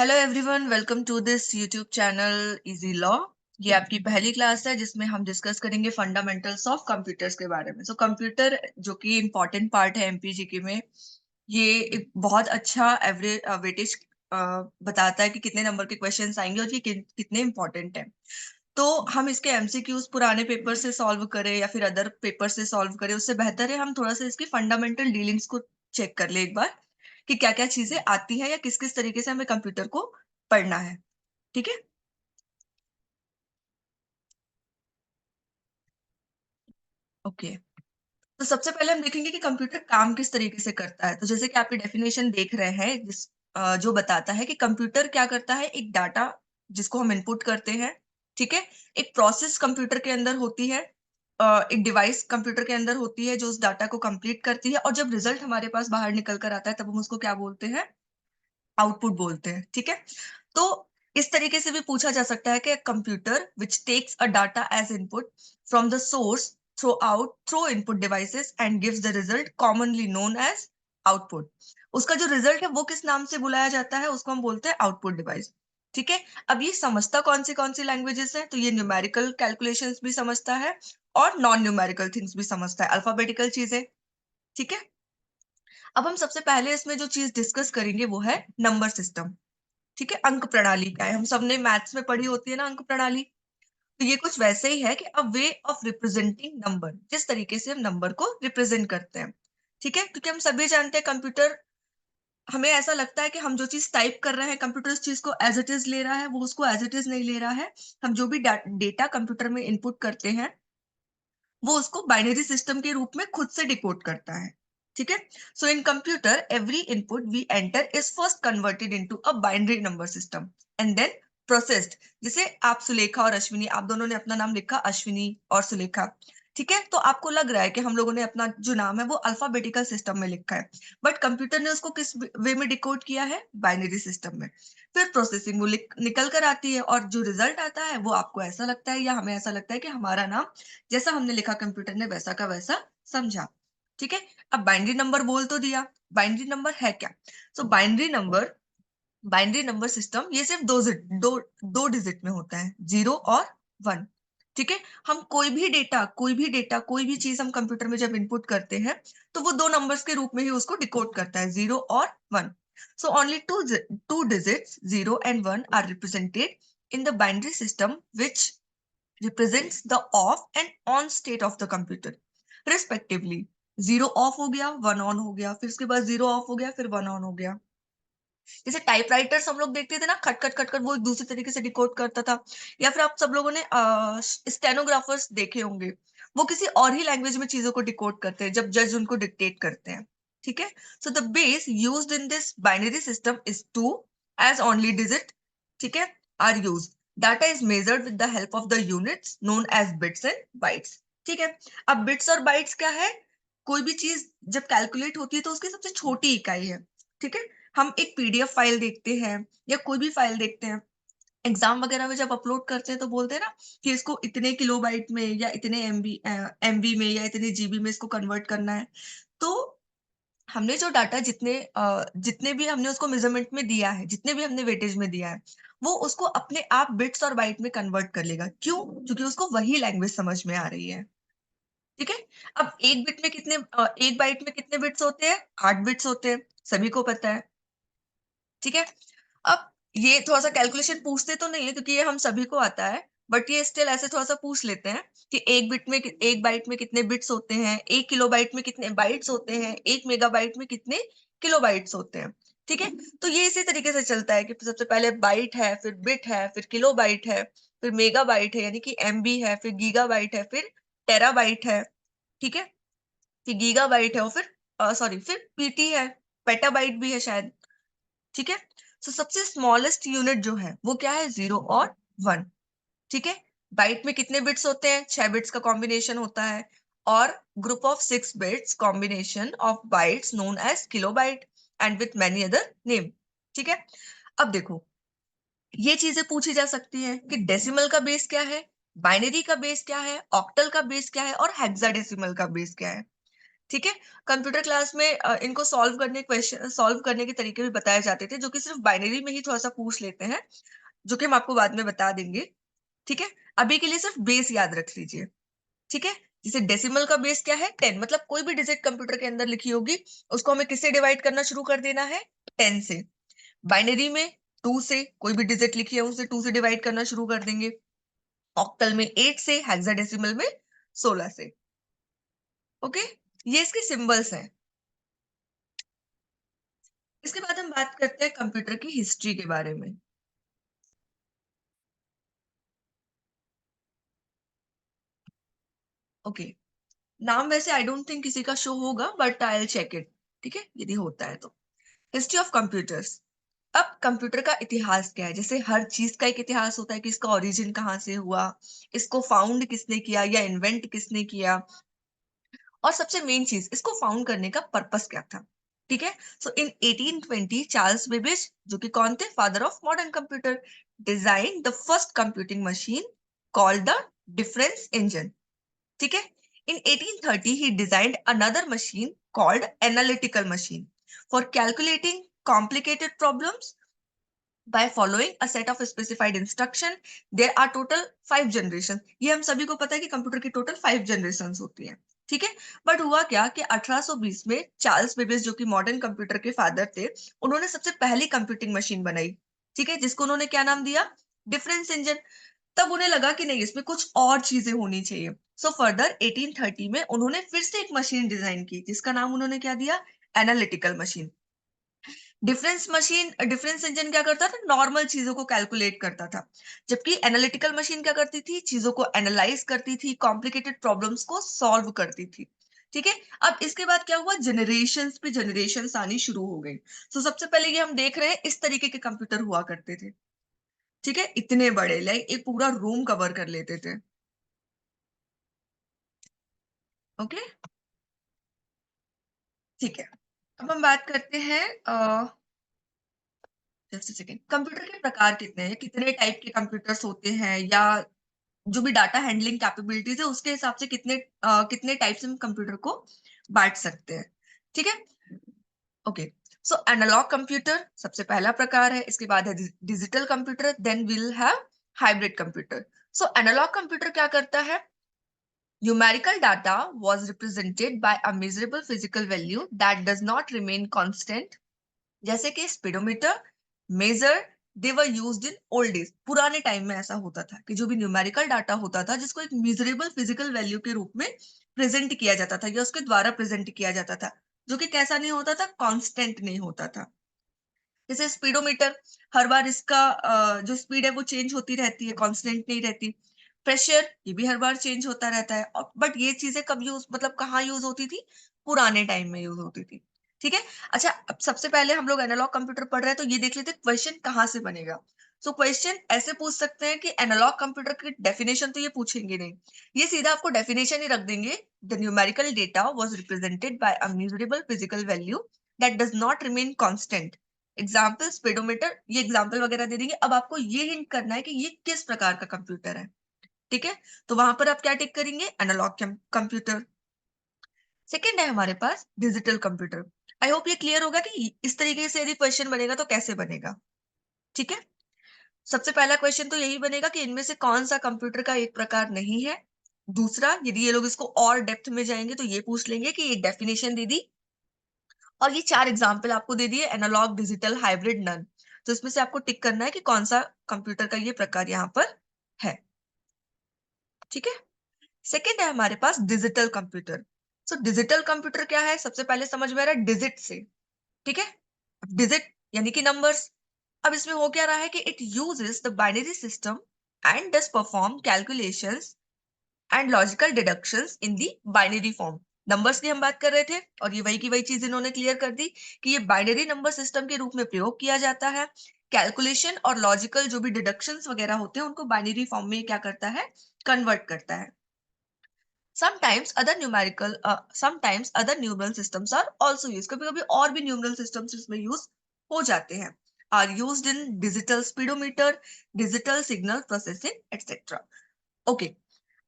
Hello everyone, welcome to this YouTube channel Easy Law. ये आपकी पहली क्लास है जिसमें हम डिस्कस करेंगे फंडामेंटल्स ऑफ कंप्यूटर्स के बारे में। कंप्यूटर जो कि इम्पोर्टेंट पार्ट है एमपीजीके में, ये एक बहुत अच्छा एवरेज वेटेज बताता है कि कितने नंबर के क्वेश्चंस आएंगे और ये कितने इंपॉर्टेंट है। तो हम इसके एमसीक्यूज पुराने पेपर से सॉल्व करें या फिर अदर पेपर से सॉल्व करें, उससे बेहतर है हम थोड़ा सा इसकी फंडामेंटल डीलिंग्स को चेक कर ले एक बार कि क्या क्या चीजें आती हैं या किस किस तरीके से हमें कंप्यूटर को पढ़ना है। ठीक है, ओके। तो सबसे पहले हम देखेंगे कि कंप्यूटर काम किस तरीके से करता है। तो जैसे कि आपकी डेफिनेशन देख रहे हैं, जो बताता है कि कंप्यूटर क्या करता है, एक डाटा जिसको हम इनपुट करते हैं, ठीक है, एक प्रोसेस कंप्यूटर के अंदर होती है, एक डिवाइस कंप्यूटर के अंदर होती है जो उस डाटा को कंप्लीट करती है, और जब रिजल्ट हमारे पास बाहर निकल कर आता है तब हम उसको क्या बोलते हैं, आउटपुट बोलते हैं। ठीक है, तो इस तरीके से भी पूछा जा सकता है कि computer which takes a data as input from the source through input devices and gives the result commonly known as output. उसका जो रिजल्ट है वो किस नाम से बुलाया जाता है, उसको हम बोलते हैं आउटपुट डिवाइस। ठीक है, अब ये समझता कौन सी लैंग्वेजेस है, तो ये न्यूमेरिकल कैलकुलेशंस भी समझता है और नॉन न्यूमेरिकल थिंग्स भी समझता है, अल्फाबेटिकल चीजें। ठीक है, अब हम सबसे पहले इसमें जो चीज डिस्कस करेंगे वो है नंबर सिस्टम। ठीक है, अंक प्रणाली क्या है, हम सबने मैथ्स में पढ़ी होती है ना अंक प्रणाली। तो ये कुछ वैसे ही है कि अ वे ऑफ रिप्रेजेंटिंग नंबर, जिस तरीके से हम नंबर को रिप्रेजेंट करते हैं। ठीक है, क्योंकि हम सभी जानते हैं कंप्यूटर, हमें ऐसा लगता है कि हम जो चीज टाइप कर रहे हैं कंप्यूटर उस चीज को एज इट इज ले रहा है, वो उसको एज इट इज नहीं ले रहा है। हम जो भी डेटा कंप्यूटर में इनपुट करते हैं वो उसको बाइनरी सिस्टम के रूप में खुद से डिकोड करता है। ठीक है, so in computer every input we enter is first converted into a binary number system and then processed. जैसे आप सुलेखा और अश्विनी, आप दोनों ने अपना नाम लिखा अश्विनी और सुलेखा। ठीक है, तो आपको लग रहा है कि हम लोगों ने अपना जो नाम है वो अल्फाबेटिकल सिस्टम में लिखा है, बट कंप्यूटर ने उसको किस वे में डिकोड किया है, बाइनरी सिस्टम में। फिर प्रोसेसिंग वो निकल कर आती है और जो रिजल्ट आता है वो आपको ऐसा लगता है या हमें ऐसा लगता है कि हमारा नाम जैसा हमने लिखा कंप्यूटर ने वैसा का वैसा समझा। ठीक है, अब बाइनरी नंबर बोल तो दिया, बाइनरी नंबर है क्या। बाइनरी नंबर सिस्टम ये सिर्फ दो डिजिट में होता है, 0 और 1। ठीक है, हम कोई भी चीज हम कंप्यूटर में जब इनपुट करते हैं तो वो दो नंबर्स के रूप में ही उसको डिकोड करता है, 0 और 1। So only two digits 0 and 1 are represented in the binary system which represents the off and on state of the computer respectively। 0 of हो गया, 1 ऑन हो गया, फिर उसके बाद 0 ऑफ हो गया, फिर 1 ऑन हो गया। जैसे टाइपराइटर्स हम लोग देखते थे ना, खट खट खट खट वो एक दूसरे तरीके से डिकोड करता था। या फिर आप सब लोगों ने स्टेनोग्राफर्स देखे होंगे, वो किसी और ही लैंग्वेज में चीजों को डिकोड करते हैं जब जज उनको डिक्टेट करते हैं। ठीक है, so the base used in this binary system is 2 as only digit. ठीक है, our use data is measured with the help of the units known as bits and bytes. ठीक है, अब बिट्स और बाइट्स क्या है, कोई भी चीज जब कैलकुलेट होती है तो उसकी सबसे छोटी इकाई है। ठीक है, हम एक पीडीएफ फाइल देखते हैं या कोई भी फाइल देखते हैं, एग्जाम वगैरह में जब अपलोड करते हैं तो बोलते हैं ना कि इसको इतने किलोबाइट में या इतने एमबी में या इतने जीबी में इसको कन्वर्ट करना है। तो हमने जो डाटा जितने भी हमने उसको मेजरमेंट में दिया है, जितने भी हमने वेटेज में दिया है, वो उसको अपने आप बिट्स और बाइट में कन्वर्ट कर लेगा। क्यों? क्योंकि उसको वही लैंग्वेज समझ में आ रही है। ठीक है, अब एक बाइट में कितने बिट्स होते हैं, 8 बिट्स होते हैं, सभी को पता है। ठीक है, अब ये थोड़ा सा कैलकुलेशन पूछते तो नहीं है क्योंकि ये हम सभी को आता है, बट ये स्टिल ऐसे थोड़ा सा पूछ लेते हैं कि एक बाइट में कितने बिट्स होते हैं, 1 किलोबाइट में कितने बाइट्स होते हैं, 1 मेगाबाइट में कितने किलोबाइट्स होते हैं। ठीक है, तो ये इसी तरीके से चलता है कि सबसे पहले बाइट है, फिर बिट है, फिर किलोबाइट है, फिर मेगाबाइट है यानी कि एमबी है, फिर गीगाबाइट है, फिर टेराबाइट है। ठीक है, फिर गीगाबाइट है और फिर सॉरी फिर पीटी है, पेटाबाइट भी है शायद। ठीक है, तो सबसे स्मॉलेस्ट यूनिट जो है वो क्या है, 0 और 1। ठीक है, बाइट में कितने बिट्स होते हैं, 6 बिट्स का कॉम्बिनेशन होता है, और group of 6 bits combination of bytes known as kilobyte and with many other name. ठीक है, अब देखो ये चीजें पूछी जा सकती हैं कि डेसिमल का बेस क्या है, बाइनरी का बेस क्या है, ऑक्टल का बेस क्या है और हेक्साडेसिमल का बेस क्या है। ठीक है। कंप्यूटर क्लास में इनको सॉल्व करने के तरीके भी बताए जाते थे, जो कि सिर्फ बाइनरी में ही थोड़ा सा पूछ लेते हैं, जो कि हम आपको बाद में बता देंगे। ठीक है। अभी के लिए सिर्फ बेस याद रख लीजिए। ठीक है। जैसे डेसिमल का बेस क्या है, 10, मतलब कोई भी डिजिट कंप्यूटर के अंदर लिखी होगी उसको हमें किससे डिवाइड करना शुरू कर देना है, 10 से। बाइनरी में 2 से, कोई भी डिजिट लिखी है उसे 2 से डिवाइड करना शुरू कर देंगे। ऑक्टल में 8 से, हेक्साडेसिमल में 16 से। ओके, ये इसके सिंबल्स हैं। इसके बाद हम बात करते हैं कंप्यूटर की हिस्ट्री के बारे में। ओके, नाम वैसे आई डोंट थिंक किसी का शो होगा, but I will check it. ठीक है, यदि होता है तो। History of computers. अब कंप्यूटर का इतिहास क्या है, जैसे हर चीज का एक इतिहास होता है कि इसका ओरिजिन कहाँ से हुआ, इसको फाउंड किसने किया या इन्वेंट किसने किया, और सबसे मेन चीज, इसको फाउंड करने का पर्पस क्या था। ठीक है। सो इन 1820 चार्ल्स बेबेज, जो कि कौन थे, father of modern computer, design the first computing machine called the difference engine. ठीक है। In 1830, he designed another machine called analytical machine for calculating complicated problems by following a set of specified instruction. There are total 5 generations. ये हम सभी को पता है कि computer की टोटल 5 generations होती हैं। ठीक है। बट हुआ क्या कि 1820 में चार्ल्स बेबेज, जो कि मॉडर्न कंप्यूटर के फादर थे, उन्होंने सबसे पहली कंप्यूटिंग मशीन बनाई। ठीक है, जिसको उन्होंने क्या नाम दिया, डिफरेंस इंजन। तब उन्हें लगा कि नहीं, इसमें कुछ और चीजें होनी चाहिए। सो फर्दर 1830 में उन्होंने फिर से एक मशीन डिजाइन की, जिसका नाम उन्होंने क्या दिया, एनालिटिकल मशीन। डिफरेंस इंजन क्या करता था, नॉर्मल चीजों को कैलकुलेट करता था, जबकि एनालिटिकल मशीन क्या करती थी, चीजों को एनालाइज करती थी, कॉम्प्लिकेटेड प्रॉब्लम्स को सॉल्व करती थी। ठीक है। अब इसके बाद क्या हुआ, जनरेशंस पे जनरेशंस आनी शुरू हो गई। तो सबसे पहले ये हम देख रहे हैं, इस तरीके के कंप्यूटर हुआ करते थे। ठीक है, इतने बड़े, लाइक एक पूरा रूम कवर कर लेते थे। ओके, ठीक है। अब हम बात करते हैं, जस्ट सेकेंड, कंप्यूटर के प्रकार कितने हैं, कितने टाइप के कंप्यूटर्स होते हैं, या जो भी डाटा हैंडलिंग कैपेबिलिटीज है उसके हिसाब से कितने टाइप से हम कंप्यूटर को बांट सकते हैं। ठीक है। ओके, सो एनालॉग कंप्यूटर सबसे पहला प्रकार है, इसके बाद है digital computer, then will have hybrid computer. So analog computer क्या करता है, numerical data was represented by a measurable physical value that does not remain constant, जैसे कि speedometer, measure, they were used in old days. पुराने time में ऐसा होता था कि जो भी न्यूमेरिकल डाटा होता था, जिसको एक मेजरेबल फिजिकल वैल्यू के रूप में प्रेजेंट किया जाता था या उसके द्वारा प्रेजेंट किया जाता था, जो कि कैसा नहीं होता था, कांस्टेंट नहीं होता था। जैसे स्पीडोमीटर, हर बार इसका जो स्पीड है वो चेंज होती रहती है, कांस्टेंट नहीं रहती। प्रेशर, ये भी हर बार चेंज होता रहता है। और बट ये चीजें कब यूज, मतलब कहाँ यूज होती थी, पुराने टाइम में यूज होती थी। ठीक है। अच्छा, अब सबसे पहले हम लोग एनालॉग कंप्यूटर पढ़ रहे हैं, तो ये देख लेते हैं क्वेश्चन कहाँ से बनेगा। सो क्वेश्चन ऐसे पूछ सकते हैं कि एनालॉग कंप्यूटर की डेफिनेशन तो ये पूछेंगे नहीं, ये सीधा आपको डेफिनेशन ही रख देंगे। The numerical data was represented by a measurable physical value that does not remain constant. Example speedometer, ये एग्जाम्पल वगैरह दे देंगे। अब आपको ये हिंट करना है कि ये किस प्रकार का कंप्यूटर है। ठीक है, तो वहां पर आप क्या टिक करेंगे, एनालॉग कंप्यूटर। सेकेंड है हमारे पास डिजिटल कंप्यूटर। आई होप ये क्लियर होगा कि इस तरीके से यदि क्वेश्चन बनेगा तो कैसे बनेगा। ठीक है, सबसे पहला क्वेश्चन तो यही बनेगा कि इनमें से कौन सा कंप्यूटर का एक प्रकार नहीं है। दूसरा, यदि ये लोग इसको और डेप्थ में जाएंगे तो ये पूछ लेंगे कि एक डेफिनेशन दे दी, और ये 4 एग्जाम्पल आपको दे दिए, एनालॉग, डिजिटल, हाइब्रिड, नन। तो इसमें से आपको टिक करना है कि कौन सा कंप्यूटर का ये प्रकार यहाँ पर है। ठीक है। सेकेंड है हमारे पास digital computer. So digital computer क्या है, सबसे पहले समझ में आ रहा है डिजिट से। ठीक है, डिजिट यानी कि नंबर्स। अब इसमें हो क्या रहा है कि it uses the binary system and does perform calculations and logical deductions in the binary form. Numbers की हम बात कर रहे थे, और ये वही की वही चीज इन्होंने क्लियर कर दी कि ये बाइनरी नंबर सिस्टम के रूप में प्रयोग किया जाता है। कैलकुलेशन और लॉजिकल जो भी डिडक्शंस वगैरह होते हैं उनको बाइनरी फॉर्म में क्या करता है, कन्वर्ट करता है। Sometimes other numeral systems are also used. कभी कभी और भी न्यूमरल सिस्टम्स इसमें यूज हो जाते हैं। Are used in digital speedometer, digital signal processing, etc. Okay,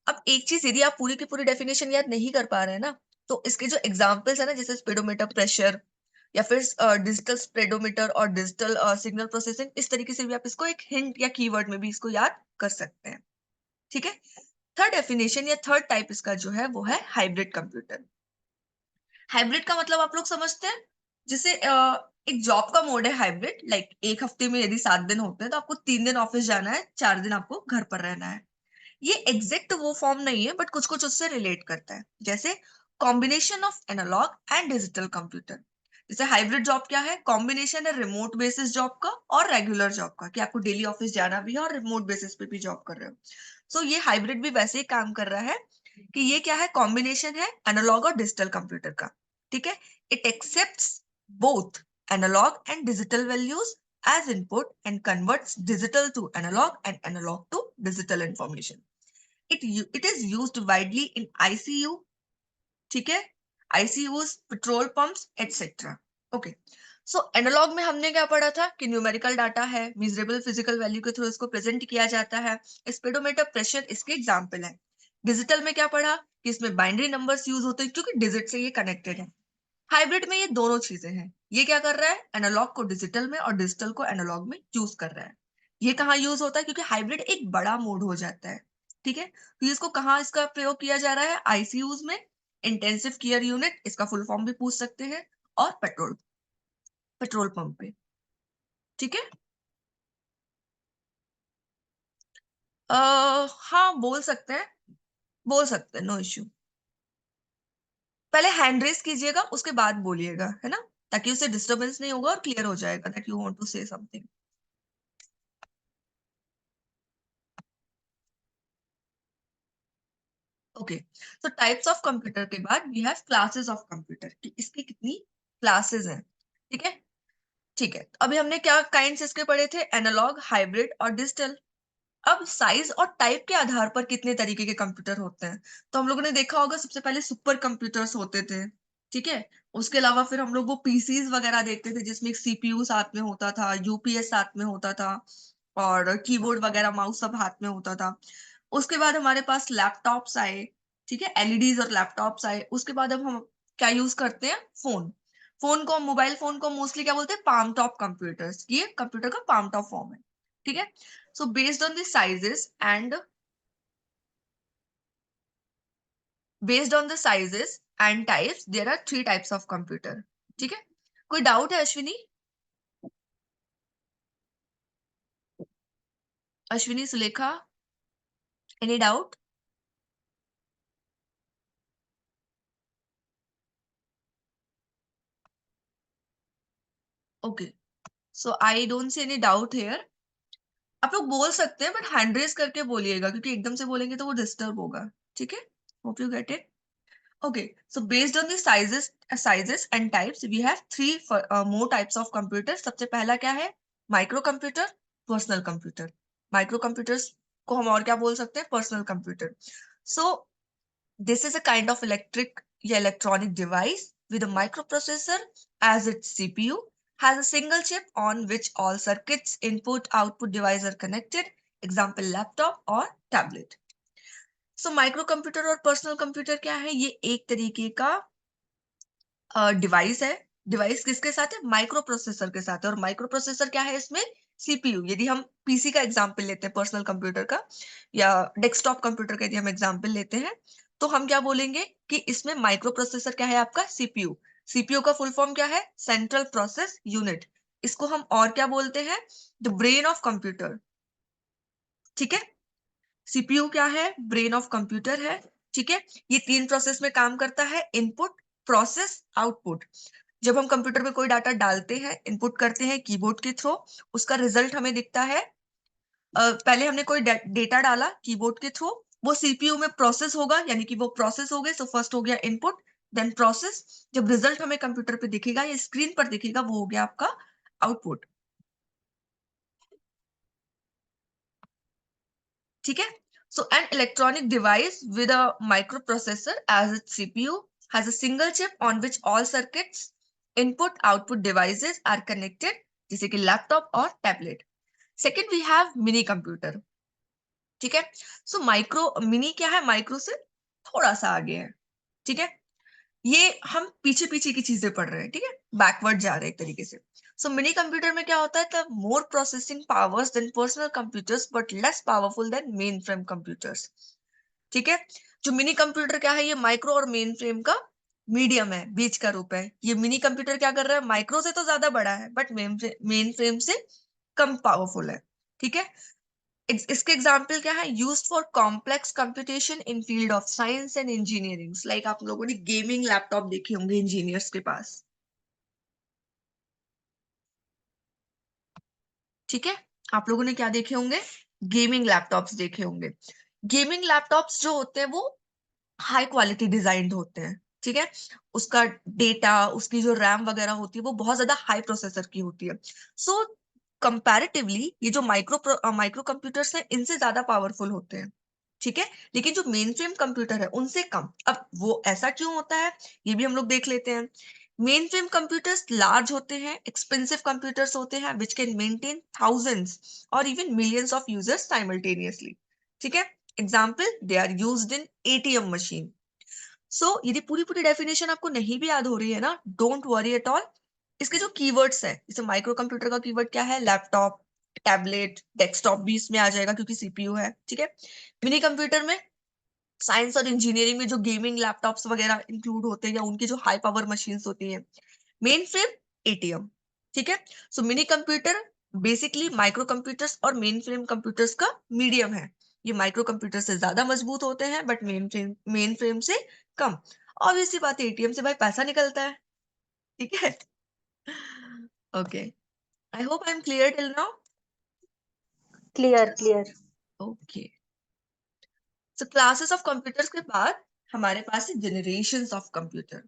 अब एक चीज, यदि आप पूरी की पूरी डेफिनेशन याद नहीं कर पा रहे हैं ना, तो इसके जो एग्जाम्पल्स है ना, जैसे स्पीडोमीटर प्रेशर या फिर डिजिटल स्प्रेडोमीटर और डिजिटल सिग्नल प्रोसेसिंग, इस तरीके से भी आप इसको एक हिंट या कीवर्ड में भी इसको याद कर सकते हैं। ठीक है। थर्ड डेफिनेशन या थर्ड टाइप इसका जो है वो है हाइब्रिड कंप्यूटर। हाइब्रिड का मतलब आप लोग समझते हैं, जैसे एक जॉब का मोड है हाइब्रिड, लाइक एक हफ्ते में यदि 7 दिन होते हैं तो आपको 3 दिन ऑफिस जाना है, 4 दिन आपको घर पर रहना है। ये एग्जैक्ट वो फॉर्म नहीं है, बट कुछ कुछ उससे रिलेट करता है, जैसे combination of analog and digital computer. जैसे हाइब्रिड जॉब क्या है, कॉम्बिनेशन है रिमोट बेसिस जॉब का और रेगुलर जॉब का, कि आपको डेली ऑफिस जाना भी है और रिमोट बेसिस पे भी जॉब कर रहे हो। सो ये हाइब्रिड भी वैसे ही काम कर रहा है कि ये क्या है, कॉम्बिनेशन है एनालॉग और डिजिटल कंप्यूटर का। ठीक है। It accepts both analog and digital values as input and converts digital to analog and analog to digital information. It is used widely in ICU, ठीक है, ICUs, petrol pumps etcetera. Okay. So analogue में हमने क्या पढ़ा था कि numerical data है, measurable physical value के थ्रू इसको प्रेजेंट किया जाता है। स्पीडोमीटर प्रेशर इसके एग्जांपल है। डिजिटल में क्या पढ़ा कि इसमें बाइनरी नंबर्स यूज होते हैं क्योंकि डिजिट से ये कनेक्टेड है। हाइब्रिड में ये दोनों चीजें हैं। ये क्या कर रहा है, एनालॉग को डिजिटल में और डिजिटल को एनालॉग में यूज कर रहा है। ये कहाँ यूज होता है, क्योंकि हाइब्रिड एक बड़ा मोड हो जाता है। ठीक है। तो इसको कहाँ इसका प्रयोग किया जा रहा है, आईसीयूज में, इंटेंसिव केयर यूनिट, इसका फुल फॉर्म भी पूछ सकते हैं, और पेट्रोल पेट्रोल पंप पे। ठीक है। हाँ बोल सकते हैं, बोल सकते हैं, नो इश्यू। पहले हैंड रेस कीजिएगा, उसके बाद बोलिएगा, है ना, ताकि उसे डिस्टरबेंस नहीं होगा और क्लियर हो जाएगा that you want to say something. Okay. तो टाइप्स ऑफ कंप्यूटर के बाद we have classes of computer, कि इसकी कितनी क्लासेस हैं। ठीक है। ठीक है, अभी हमने क्या काइंड्स इसके पढ़े थे, एनालॉग, हाइब्रिड और डिजिटल। अब साइज और टाइप के आधार पर कितने तरीके के कंप्यूटर होते हैं, तो हम लोगों ने देखा होगा सबसे पहले सुपर कंप्यूटर्स होते थे। ठीक है। उसके अलावा फिर हम लोग वो पीसीज वगैरह देखते थे जिसमें एक सीपीयू साथ में होता था, यूपीएस साथ में होता था, और कीबोर्ड वगैरह माउस सब हाथ में होता था। उसके बाद हमारे पास लैपटॉप्स आए। ठीक है, एलईडीज और लैपटॉप्स आए। उसके बाद अब हम क्या यूज करते हैं, फोन। मोबाइल फोन को मोस्टली क्या बोलते हैं, पाम टॉप कंप्यूटर्स, ये कंप्यूटर का पाम टॉप फॉर्म है। ठीक है। So based on the sizes and types, there are three types of computer. ठीक है। कोई डाउट है Ashwini? Ashwini, Sulekha, any doubt? Okay. So I don't see any doubt here. आप लोग बोल सकते हैं, बट हैंड रेस करके बोलिएगा, क्योंकि एकदम से बोलेंगे तो वो डिस्टर्ब होगा। ठीक है। Hope you get it. Okay, so based on the sizes and types, we have three more types of computers. सबसे पहला क्या है, microcomputer, personal computer. Microcomputers को हम और क्या बोल सकते हैं, personal computer. So this is a kind of electric या electronic device with a microprocessor as its CPU, has a single chip on which all circuits, input output device are connected, example laptop or tablet. So micro computer और personal computer क्या है, ये एक तरीके का device है। Device किसके साथ है, माइक्रो प्रोसेसर के साथ है। और माइक्रो प्रोसेसर क्या है इसमें, सीपीयू। यदि हम पीसी का एग्जांपल लेते हैं पर्सनल कंप्यूटर का, या डेस्कटॉप कंप्यूटर का यदि हम एग्जांपल लेते हैं, तो हम क्या बोलेंगे कि इसमें माइक्रो प्रोसेसर क्या है, आपका सीपीयू। सीपीयू का फुल फॉर्म क्या है, सेंट्रल प्रोसेस यूनिट। इसको हम और क्या बोलते हैं, द ब्रेन ऑफ कंप्यूटर। ठीक है। सीपीयू क्या है, ब्रेन ऑफ कंप्यूटर है। ठीक है। ये 3 प्रोसेस में काम करता है, इनपुट, प्रोसेस, आउटपुट। जब हम कंप्यूटर में कोई डाटा डालते हैं, इनपुट करते हैं कीबोर्ड के थ्रू, उसका रिजल्ट हमें दिखता है। पहले हमने कोई डेटा डाला कीबोर्ड के थ्रू, वो सीपीयू में प्रोसेस होगा, यानी कि वो प्रोसेस हो गए। सो फर्स्ट हो गया इनपुट, देन प्रोसेस। जब रिजल्ट हमें कंप्यूटर पे दिखेगा या स्क्रीन पर दिखेगा, वो हो गया आपका आउटपुट। ठीक है। So an electronic device with a microprocessor as its CPU has a single chip on which all circuits, input output devices are connected, जैसे कि लैपटॉप और tablet. Second we have mini computer. ठीक है। So micro mini क्या है, micro से थोड़ा सा आगे है। ठीक है। ये हम पीछे पीछे की चीजें पढ़ रहे हैं, ठीक है, बैकवर्ड जा रहे हैं एक तरीके से। सो मिनी कंप्यूटर में क्या होता है, the more processing powers than personal computers but less powerful than mainframe computers. ठीक है, जो मिनी कंप्यूटर क्या है, ये माइक्रो और मेन फ्रेम का मीडियम है, बीच का रूप है। ये मिनी कंप्यूटर क्या कर रहा है, माइक्रो से तो ज्यादा बड़ा है बट मेन फ्रेम से कम पावरफुल है। ठीक है, इसके एग्जाम्पल क्या है, used for complex computation in field of science and engineering. Like आप लोगों ने गेमिंग लैपटॉप देखे होंगे इंजीनियर्स के पास, ठीक है, आप लोगों ने क्या देखे होंगे, गेमिंग लैपटॉप्स देखे होंगे। गेमिंग लैपटॉप्स जो होते हैं वो हाई क्वालिटी डिजाइंड होते हैं, ठीक है, उसका डेटा, उसकी जो रैम वगैरह होती है वो बहुत ज्यादा हाई प्रोसेसर की होती है। सो कंपैरेटिवली ये जो माइक्रो कंप्यूटर्स हैं इनसे ज्यादा पावरफुल होते हैं, ठीक है, लेकिन जो मेन फ्रेम कंप्यूटर है उनसे कम। अब वो ऐसा क्यों होता है, ये भी हम लोग देख लेते हैं। मेन फ्रेम कंप्यूटर्स लार्ज होते हैं, एक्सपेंसिव कंप्यूटर्स होते हैं विच कैन मेंटेन थाउजेंड्स और even millions of users simultaneously, ठीक है। Example, they are used in ATM machine. So यदि पूरी पूरी डेफिनेशन आपको नहीं भी याद हो रही है ना, डोंट वरी एट ऑल। इसके जो कीवर्ड्स है, जैसे माइक्रो कंप्यूटर का कीवर्ड क्या है, लैपटॉप, टैबलेट, डेस्कटॉप भी इसमें आ जाएगा क्योंकि सीपीयू है, ठीक है। मिनी कंप्यूटर में साइंस और इंजीनियरिंग में जो गेमिंग लैपटॉप्स वगैरह इंक्लूड होते हैं या उनकी जो हाई पावर मशीन्स होती हैं। मेन फ्रेम, एटीएम, ठीक है। सो mini computer basically micro computers और मेन फ्रेम कंप्यूटर्स का मीडियम है। ये माइक्रो कंप्यूटर से ज्यादा मजबूत होते हैं बट मेन फ्रेम से कम। ऑब्वियसली बात है, एटीएम से भाई पैसा निकलता है, ठीक है। Okay, I hope I am clear till now. Clear clear. Okay, so classes of computers के बाद हमारे पास है जनरेशंस ऑफ कंप्यूटर,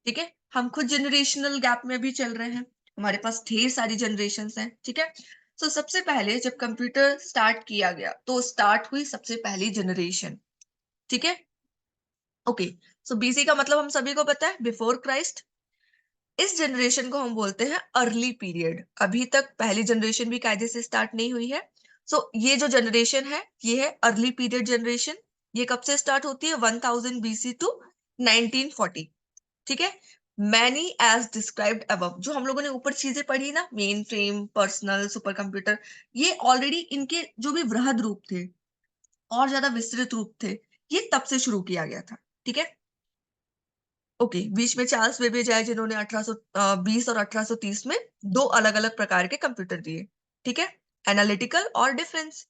ठीक है। हम खुद जनरेशनल गैप में भी चल रहे हैं, हमारे पास ढेर सारी जनरेशंस हैं, ठीक है। सो सबसे पहले जब कंप्यूटर स्टार्ट किया गया तो स्टार्ट हुई सबसे पहली जनरेशन, ठीक है। ओके, सो बीसी का मतलब हम सभी को पता है, बिफोर क्राइस्ट। इस जनरेशन को हम बोलते हैं अर्ली पीरियड। अभी तक पहली जनरेशन भी कायदे से स्टार्ट नहीं हुई है। सो ये जो जनरेशन है ये है अर्ली पीरियड जनरेशन। ये कब से स्टार्ट होती है, 1000 बीसी टू 1940, ठीक है। मैनी एज डिस्क्राइब्ड अबव, जो हम लोगों ने ऊपर चीजें पढ़ी ना, main frame, personal, super computer, ये ऑलरेडी इनके जो भी वृहद रूप थे और ज्यादा विस्तृत रूप थे, ये तब से शुरू किया गया था, ठीक है। ओके, बीच में चार्ल्स बेबेज आए जिन्होंने 1820 और 1830 में दो अलग अलग प्रकार के कंप्यूटर दिए, ठीक है, एनालिटिकल और डिफरेंस।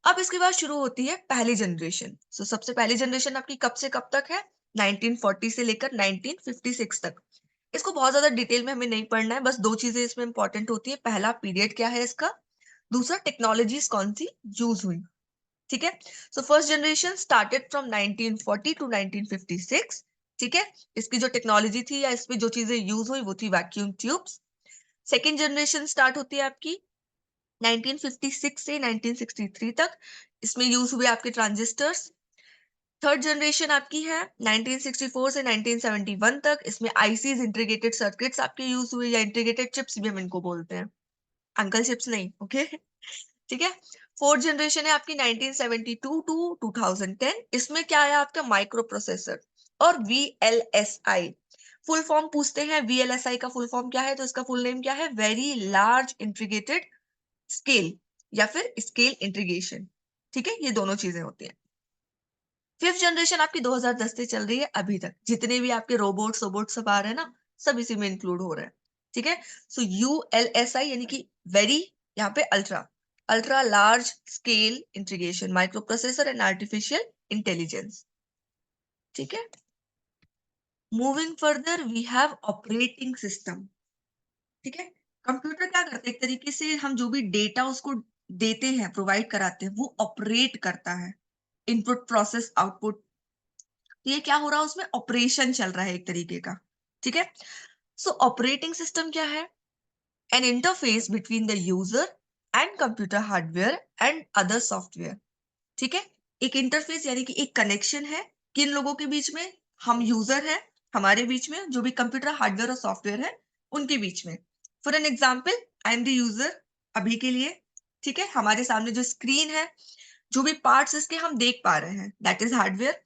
अब इसके बाद शुरू होती है पहली जनरेशन। सो सबसे पहली जनरेशन आपकी कब से कब तक है, 1940 से लेकर 1956 तक। इसको बहुत ज्यादा डिटेल में हमें नहीं पढ़ना है, बस दो चीजें इसमें इंपॉर्टेंट होती है, पहला पीरियड क्या है इसका, दूसरा टेक्नोलॉजीज कौन सी यूज हुई, ठीक है। So first generation started from 1940 to 1956, ठीक है। इसकी जो टेक्नोलॉजी थी या इसमें जो चीजें यूज हुई वो थी vacuum tubes. Second generation start होती है आपकी 1956 से 1963 तक, इसमें यूज हुए आपके ट्रांजिस्टर्स। थर्ड जनरेशन आपकी है 1964 से 1971 तक, इसमें आईसीज, इंटीग्रेटेड सर्किट्स आपके यूज हुए, या इंटीग्रेटेड चिप्स भी हम इनको बोलते हैं, अंकल चिप्स नहीं, ओके। ठीक है। फोर्थ जनरेशन है आपकी 1972 टू 2010, इसमें क्या है आपका माइक्रो प्रोसेसर और वीएलएसआई। फुल फॉर्म पूछते हैं, वीएलएसआई का फुल फॉर्म क्या है, तो इसका फुल नेम क्या है, वेरी लार्ज इंटीग्रेटेड स्केल या फिर स्केल इंटीग्रेशन, ठीक है, ये दोनों चीजें होती हैं। फिफ्थ जनरेशन आपकी 2010 से चल रही है अभी तक, जितने भी आपके रोबोट्स रोबोट सब आ रहे हैं ना, सब इसी में इंक्लूड हो रहे हैं, ठीक है। सो यूएलएसआई यानी कि वेरी, यहाँ पे ultra, ultra large scale integration, microprocessor and artificial intelligence, ठीक है। Moving further we have operating system, ठीक है। कंप्यूटर क्या करते हैं, एक तरीके से हम जो भी डेटा उसको देते हैं, प्रोवाइड कराते हैं, वो ऑपरेट करता है, इनपुट प्रोसेस आउटपुट। तो ये क्या हो रहा है, उसमें ऑपरेशन चल रहा है एक तरीके का, ठीक है। सो ऑपरेटिंग सिस्टम क्या है, N interface between the user and computer hardware and other software, ठीक है। एक इंटरफेस यानी कि एक कनेक्शन है, किन लोगों के बीच में, हम यूजर हैं, हमारे बीच में, जो भी कंप्यूटर हार्डवेयर और सॉफ्टवेयर है उनके बीच में। For an example, I am the user, अभी के लिए, ठीक है, हमारे सामने जो स्क्रीन है, जो भी पार्ट्स इसके हम देख पा रहे हैं, दैट इज हार्डवेयर।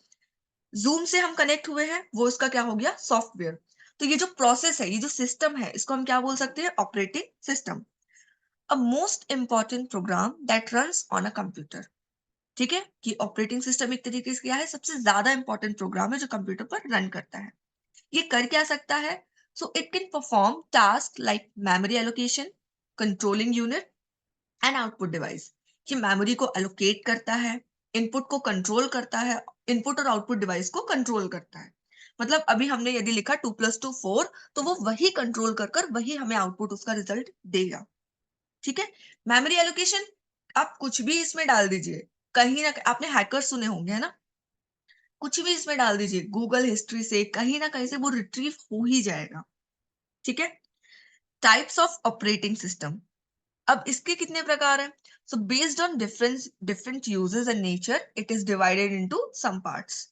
जूम से हम कनेक्ट हुए हैं, वो इसका क्या हो गया, सॉफ्टवेयर। तो ये जो प्रोसेस है, ये जो सिस्टम है, इसको हम क्या बोल सकते हैं, operating system. A most important program that runs on a computer. ठीक है, कि ऑपरेटिंग सिस्टम एक तरीके से क्या है, सबसे ज्यादा इंपॉर्टेंट प्रोग्राम है जो कंप्यूटर पर रन करता है। ये कर क्या सकता है, so it can perform task like memory allocation, controlling unit and output device. ये मेमोरी को एलोकेट करता है, इनपुट को कंट्रोल करता है, इनपुट और आउटपुट डिवाइस को कंट्रोल करता है। मतलब अभी हमने यदि लिखा 2+2 4, तो वो वही कंट्रोल कर कर वही हमें आउटपुट उसका रिजल्ट देगा। ठीक है, मेमोरी एलोकेशन, आप कुछ भी इसमें डाल दीजिए, कहीं ना आपने हैकर सुने होंगे है ना, कुछ भी इसमें डाल दीजिए गूगल हिस्ट्री से, कहीं ना कहीं से वो रिट्रीव हो ही जाएगा। ठीक है, टाइप्स ऑफ ऑपरेटिंग सिस्टम। अब इसके कितने प्रकार हैं, so based on different uses and nature it is divided into some parts.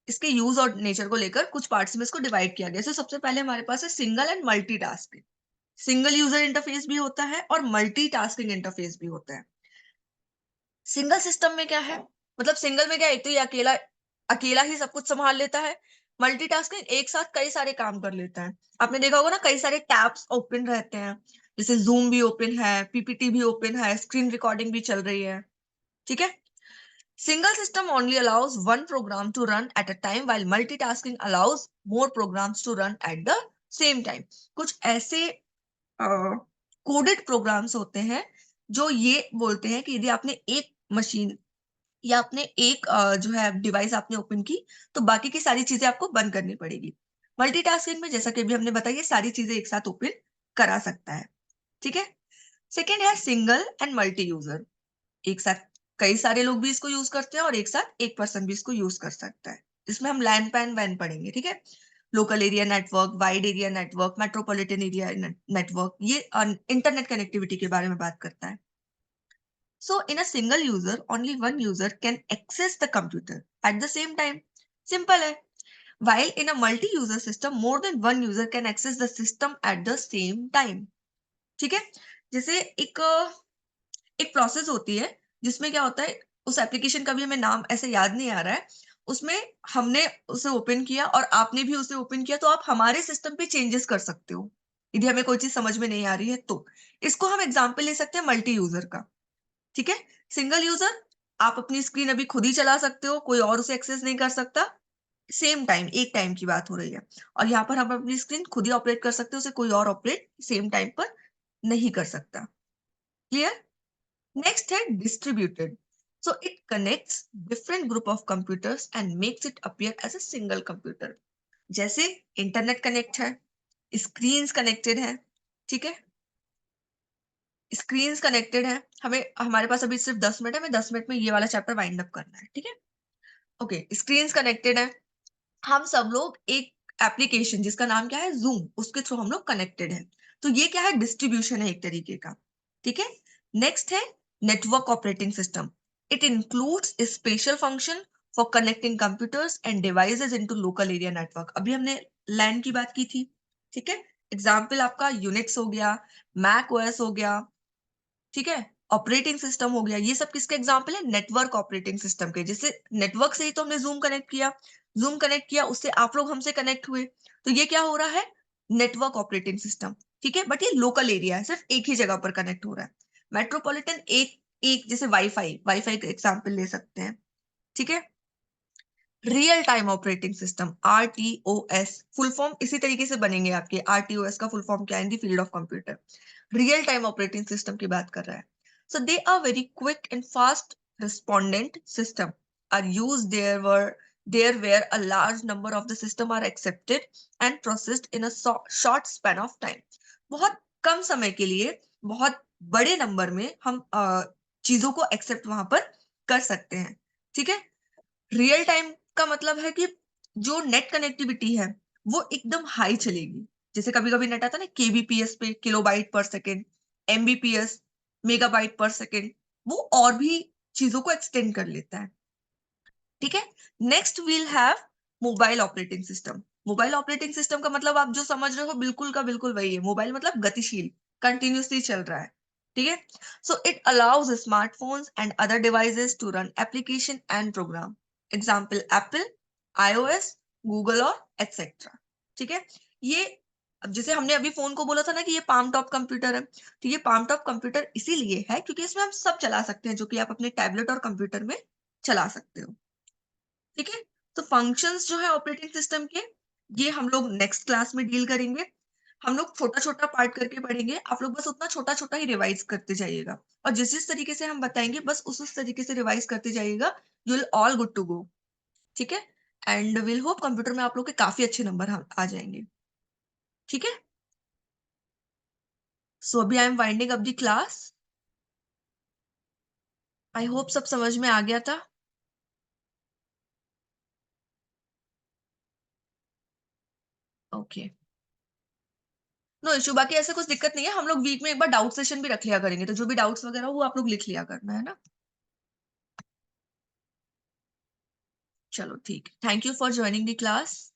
इसके यूज और नेचर को लेकर कुछ पार्ट्स में इसको डिवाइड किया गया। सो सबसे पहले हमारे पास है single and multitasking. Single user interface भी होता है और मल्टीटास्किंग इंटरफेस भी होता है। सिंगल सिस्टम में क्या है, मतलब सिंगल में क्या है, एक तो ये अकेला अकेला ही सब कुछ संभाल लेता है। मल्टीटास्किंग एक साथ कई सारे काम कर लेता है। आपने देखा होगा ना, कई सारे टैब्स ओपन रहते हैं, जैसे जूम भी ओपन है, पीपीटी भी ओपन है, स्क्रीन रिकॉर्डिंग भी चल रही है। ठीक है, single system only allows one program to run at a time while multitasking allows more programs to run at the same time। कुछ ऐसे कोडेड प्रोग्राम्स होते हैं जो ये बोलते हैं कि यदि आपने एक मशीन या आपने एक जो है डिवाइस आपने ओपन की, तो बाकी की सारी चीजें आपको बंद करनी पड़ेगी। मल्टीटास्किंग में जैसा कि अभी हमने बताया, सारी चीजें एक साथ ओपन करा सकता है। ठीक है, सेकेंड है सिंगल एंड मल्टी यूजर। एक साथ कई सारे लोग भी इसको यूज करते हैं और एक साथ एक पर्सन भी इसको यूज कर सकता है। इसमें हम लैन पैन वैन पढ़ेंगे। ठीक है, local area network, wide area network, metropolitan area network, ये इंटरनेट कनेक्टिविटी के बारे में बात करता है। So in a single user, only one user can access the computer at the same time. Simple है. While in a multi-user system, more than one user can access the system at the same time. ठीक है, जैसे एक process होती है जिसमें क्या होता है, उस एप्लीकेशन का भी हमें नाम ऐसे याद नहीं आ रहा है, उसमें हमने उसे ओपन किया और आपने भी उसे ओपन किया, तो आप हमारे सिस्टम पे चेंजेस कर सकते हो यदि हमें कोई चीज समझ में नहीं आ रही है तो। इसको हम एग्जाम्पल ले सकते हैं मल्टी यूजर का। ठीक है, सिंगल यूजर, आप अपनी स्क्रीन अभी खुद ही चला सकते हो, कोई और उसे एक्सेस नहीं कर सकता। सेम टाइम, एक टाइम की बात हो रही है, और यहाँ पर हम अपनी स्क्रीन खुद ही ऑपरेट कर सकते हो, उसे कोई और ऑपरेट सेम टाइम पर नहीं कर सकता। क्लियर। नेक्स्ट है distributed. So it connects different group of computers and makes it appear as a single computer. जैसे इंटरनेट कनेक्ट है, स्क्रीन कनेक्टेड है। ठीक है, स्क्रीन कनेक्टेड है, हमें हमारे पास अभी सिर्फ 10 मिनट है, हमें 10 मिनट में ये वाला चैप्टर वाइंड अप करना है। ठीक है, ओके, स्क्रीन कनेक्टेड है, हम सब लोग एक एप्लीकेशन जिसका नाम क्या है, जूम, उसके थ्रू हम लोग कनेक्टेड है। तो ये क्या है, डिस्ट्रीब्यूशन है एक तरीके का। ठीक है, नेक्स्ट है network operating system. It includes special function for connecting computers end devices into local area network. अभी हमने लैन की बात की थी। ठीक है, एग्जाम्पल आपका यूनिक्स हो गया, मैक ओएस हो गया। ठीक है, ऑपरेटिंग सिस्टम हो गया, ये सब किसके एग्जाम्पल है, नेटवर्क ऑपरेटिंग सिस्टम के। जैसे नेटवर्क से ही तो हमने जूम कनेक्ट किया, जूम कनेक्ट किया, उससे आप लोग हमसे कनेक्ट हुए, तो ये क्या हो रहा है, नेटवर्क ऑपरेटिंग सिस्टम। ठीक है, बट ये लोकल एरिया है, सिर्फ एक ही जगह पर कनेक्ट हो रहा है। मेट्रोपॉलिटन एक एक जैसे वाईफाई, वाईफाई का एग्जाम्पल ले सकते हैं। ठीक है, real time operating system, RTOS, full form इसी तरीके से बनेंगे आपके। आरटीओएस का फुल फॉर्म क्या है, in the field of computer. Real time operating system की बात कर रहा है। So they are very quick and fast respondent system are used there where a large number of the system are accepted and processed in a short span of time. बहुत कम समय के लिए बहुत बड़े नंबर में हम चीजों को एक्सेप्ट वहां पर कर सकते हैं। ठीक है, रियल टाइम का मतलब है कि जो नेट कनेक्टिविटी है वो एकदम हाई चलेगी। जैसे कभी कभी नेट आता है ना केबीपीएस पे, किलोबाइट पर सेकेंड, एमबीपीएस, मेगाबाइट पर सेकेंड, वो और भी चीजों को एक्सटेंड कर लेता है। ठीक है, next we'll have mobile operating system. Mobile operating system का मतलब आप जो समझ रहे हो बिल्कुल का बिल्कुल वही है। मोबाइल मतलब गतिशील, कंटिन्यूसली चल रहा है। ठीक है, so it allows smartphones and other devices to run application and program. Example Apple, iOS, Google और एटसेट्रा। ठीक है, ये अब जैसे हमने अभी फोन को बोला था ना कि ये पाम टॉप कंप्यूटर है, तो ये पाम टॉप कंप्यूटर इसीलिए है क्योंकि इसमें हम सब चला सकते हैं जो कि आप अपने टैबलेट और कंप्यूटर में चला सकते हो। ठीक है, तो फंक्शंस जो है ऑपरेटिंग सिस्टम के, ये हम लोग नेक्स्ट क्लास में डील करेंगे। हम लोग छोटा छोटा पार्ट करके पढ़ेंगे, आप लोग बस उतना छोटा छोटा ही रिवाइज करते जाइएगा, और जिस जिस तरीके से हम बताएंगे बस उस तरीके से रिवाइज करते जाइएगा। You will all good to go. ठीक है, एंड विल होप कंप्यूटर में आप लोग के काफी अच्छे नंबर आ जाएंगे। ठीक है, सो अभी I am winding up the class. I hope सब समझ में आ गया था। ओके, नो इशू, बाकी ऐसे कुछ दिक्कत नहीं है। हम लोग वीक में एक बार डाउट सेशन भी रख लिया करेंगे, तो जो भी डाउट्स वगैरह हो वो आप लोग लिख लिया करना, है ना। चलो ठीक है, thank you for joining the class.